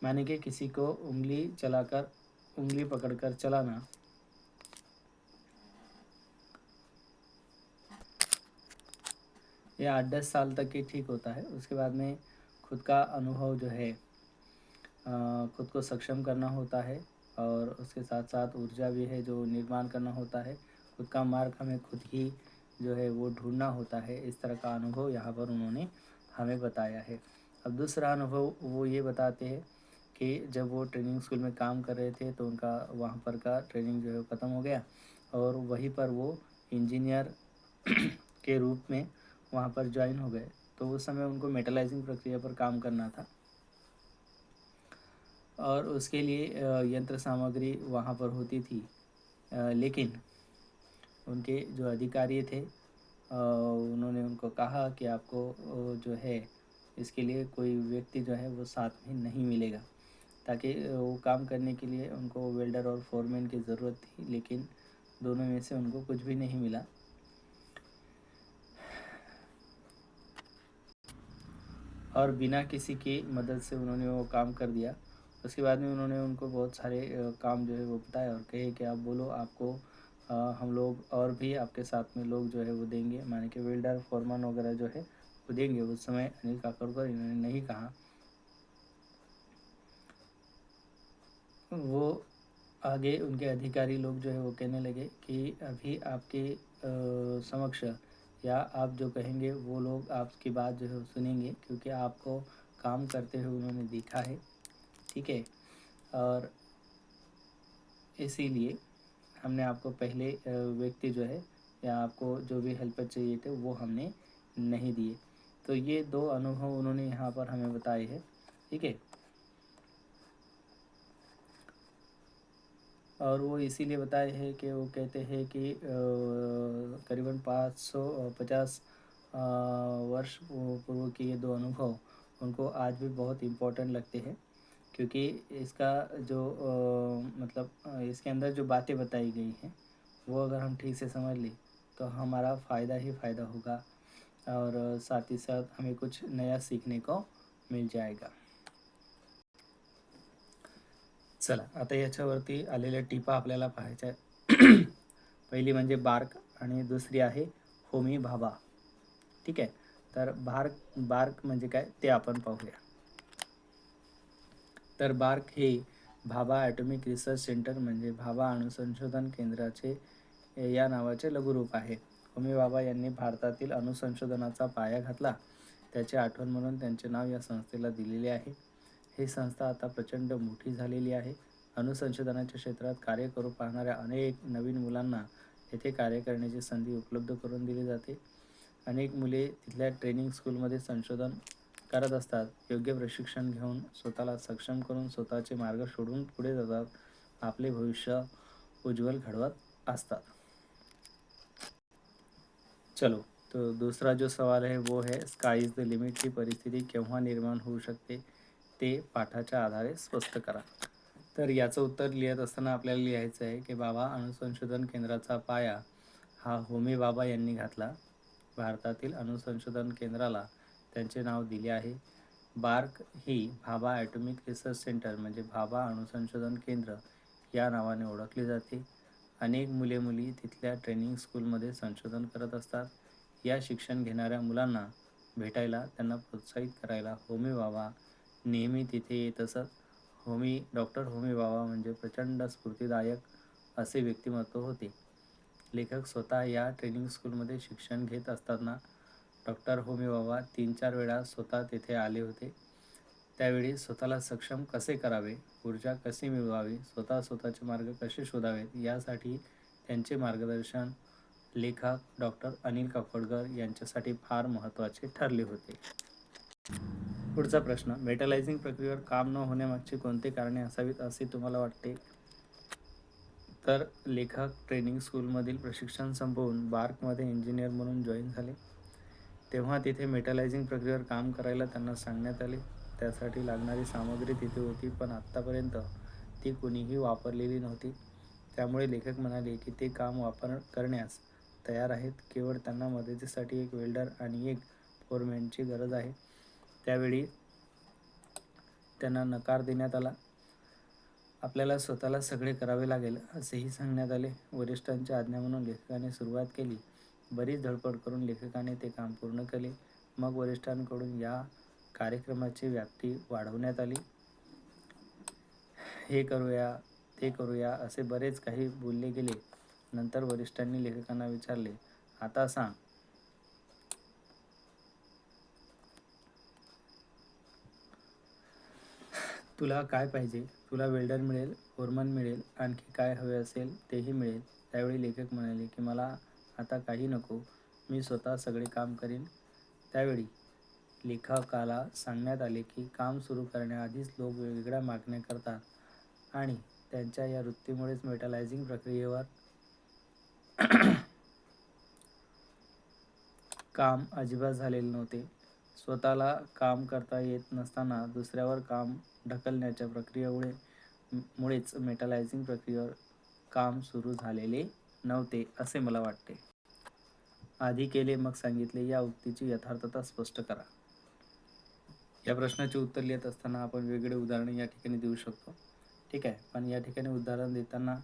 माने कि किसी को उंगली पकड़कर चलाना ये 8-10 साल तक ही ठीक होता है। उसके बाद में खुद का अनुभव जो है खुद को सक्षम करना होता है, और उसके साथ साथ ऊर्जा भी है जो निर्माण करना होता है। खुद का मार्ग हमें खुद ही जो है वो ढूंढना होता है। इस तरह का अनुभव यहाँ पर उन्होंने हमें बताया है। अब दूसरा अनुभव वो ये बताते हैं कि जब वो ट्रेनिंग स्कूल में काम कर रहे थे तो उनका वहाँ पर का ट्रेनिंग जो है ख़त्म हो गया, और वहीं पर वो इंजीनियर के रूप में वहाँ पर ज्वाइन हो गए। तो उस समय उनको मेटलाइजिंग प्रक्रिया पर काम करना था, और उसके लिए यंत्र सामग्री वहाँ पर होती थी। लेकिन उनके जो अधिकारी थे उन्होंने उनको कहा कि आपको जो है इसके लिए कोई व्यक्ति जो है वो साथ में नहीं मिलेगा, ताकि वो काम करने के लिए उनको वेल्डर और फोरमैन की ज़रूरत थी, लेकिन दोनों में से उनको कुछ भी नहीं मिला। और बिना किसी की मदद से उन्होंने वो काम कर दिया। उसके बाद में उन्होंने उनको बहुत सारे काम जो है वो बताया, और कहे कि आप बोलो, आपको हम लोग और भी आपके साथ में लोग जो है वो देंगे, माने कि वेल्डर फोरमैन वगैरह जो है वो देंगे। उस समय अनिल काकोडकर इन्होंने नहीं कहा। वो आगे उनके अधिकारी लोग जो है वो कहने लगे कि अभी आपके समक्ष या आप जो कहेंगे वो लोग आपकी बात जो है वो सुनेंगे, क्योंकि आपको काम करते हुए उन्होंने देखा है, ठीक है। और इसीलिए हमने आपको पहले व्यक्ति जो है या आपको जो भी हेल्पर चाहिए थे वो हमने नहीं दिए। तो ये दो अनुभव उन्होंने यहाँ पर हमें बताए हैं, ठीक है। और वो इसीलिए बताए हैं कि वो कहते हैं कि करीबन 550 वर्ष पूर्व के ये दो अनुभव उनको आज भी बहुत इम्पोर्टेंट लगते हैं, क्योंकि इसका जो मतलब इसके अंदर जो बातें बताई गई हैं वो अगर हम ठीक से समझ लें तो हमारा फ़ायदा ही फ़ायदा होगा, और साथ ही साथ हमें कुछ नया सीखने को मिल जाएगा। चला आता याच्यावरती आलेल्या टिपा आपल्याला पाहायच्या आहे. पहिली म्हणजे बार्क आणि दुसरी आहे होमी भाभा, ठीक आहे. तर बार्क म्हणजे काय ते आपण पाहूया. तर बार्क हे भाभा ॲटॉमिक रिसर्च सेंटर म्हणजे भाभा अणुसंशोधन केंद्राचे या नावाचे लघुरूप आहे. होमी भाभा यांनी भारतातील अणुसंशोधनाचा पाया घातला, त्याची आठवण म्हणून त्यांचे नाव या संस्थेला दिलेले आहे. ही संस्था आता प्रचंड मोठी झालेली आहे. अणुसंशोधनाच्या क्षेत्रात कार्य करू पाहणाऱ्या अनेक नवीन मुलांना येथे कार्य करण्याची संधी उपलब्ध करून दिली जाते. अनेक मुले तिथल्या ट्रेनिंग स्कूलमध्ये संशोधन करत असतात. योग्य प्रशिक्षण घेऊन स्वतःला सक्षम करून स्वतःचे मार्ग शोधून पुढे जातात. आपले भविष्य उज्ज्वल घडवत असतात. चलो, तो दूसरा जो सवाल है वो है स्काई इज द लिमिट की परिस्थिती केव्हा निर्माण होऊ शकते ते पाठाच्या आधारे स्पष्ट करा. तर याचं उत्तर लिहित असताना आपल्याला लिहायचं आहे की भाभा अणुसंशोधन केंद्राचा पाया हा होमी भाभा यांनी घातला. भारतातील अणुसंशोधन केंद्राला त्यांचे नाव दिले आहे. बार्क ही भाभा ॲटॉमिक रिसर्च सेंटर म्हणजे भाभा अणुसंशोधन केंद्र या नावाने ओळखली जाते. अनेक मुले तिथल्या ट्रेनिंग स्कूलमध्ये संशोधन करत असतात. या शिक्षण घेणाऱ्या मुलांना भेटायला, त्यांना प्रोत्साहित करायला होमी भाभा नेहमी तिथे येत असत. डॉक्टर होमी भाभा म्हणजे प्रचंड स्फूर्तिदायक असे व्यक्तिमत्व होते. लेखक स्वतः या ट्रेनिंग स्कूलमध्ये शिक्षण घेत असताना डॉक्टर होमी भाभा 3-4 वेळा स्वतः तेथे आले होते. त्यावेळी स्वतःला सक्षम कसे करावे, ऊर्जा कशी मिळवावी, स्वतःचे मार्ग कसे शोधावेत यासाठी त्यांचे मार्गदर्शन लेखक डॉक्टर अनिल काकोडकर यांच्यासाठी फार महत्त्वाचे ठरले होते. पुढचा प्रश्न, मेटलायझिंग प्रक्रियेवर काम न होण्यामागची कोणती कारणे असावीत असे तुम्हाला वाटते? तर लेखक ट्रेनिंग स्कूलमधील प्रशिक्षण संपवून बार्कमध्ये इंजिनियर म्हणून जॉईन झाले. तेव्हा तिथे मेटलायझिंग प्रक्रियेवर काम करायला त्यांना सांगण्यात आले. त्यासाठी लागणारी सामग्री तिथे होती, पण आत्तापर्यंत ती कुणीही वापरलेली नव्हती. त्यामुळे लेखक म्हणाले की ते काम करण्यास तयार आहेत. केवळ त्यांना मदतीसाठी एक वेल्डर आणि एक फोरमॅनची गरज आहे. त्यावेळी त्यांना नकार देण्यात आला. आपल्याला स्वतःला सगळे करावे लागेल असेही सांगण्यात आले. वरिष्ठांची आज्ञा म्हणून लेखकाने सुरुवात केली. बरीच धडपड करून लेखकाने ते काम पूर्ण केले. मग वरिष्ठांकडून या कार्यक्रमाची व्याप्ती वाढवण्यात आली. हे करूया, ते करूया असे बरेच काही बोलले गेले. नंतर वरिष्ठांनी लेखकांना विचारले, आता सांग, तुला काय पाहिजे? तुला वेल्डर मिळेल, फोरमन मिळेल, आणखी काय हवे असेल तेही मिळेल. त्यावेळी लेखक म्हणाले की मला आता काही नको, मी स्वतः सगळे काम करीन. त्यावेळी लेखकाला सांगण्यात आले की काम सुरू करण्याआधीच लोक वेगवेगळ्या मागण्या करतात आणि त्यांच्या या वृत्तीमुळेच मेटलायझिंग प्रक्रियेवर काम अजिबात झालेले नव्हते. स्वतःला काम करता येत नसताना दुसऱ्यावर काम ढकलण्याच्या प्रक्रियेमुळेच मेटलायझिंग प्रक्रियेवर काम सुरू झालेले नव्हते असे मला वाटते. आधी केले मग सांगितले या उक्तीची यथार्थता स्पष्ट करा. या प्रश्नाचे उत्तर लिहित असताना आपण वेगवेगळे उदाहरणे या ठिकाणी देऊ शकतो. ठीक आहे, पण या ठिकाणी उदाहरण देताना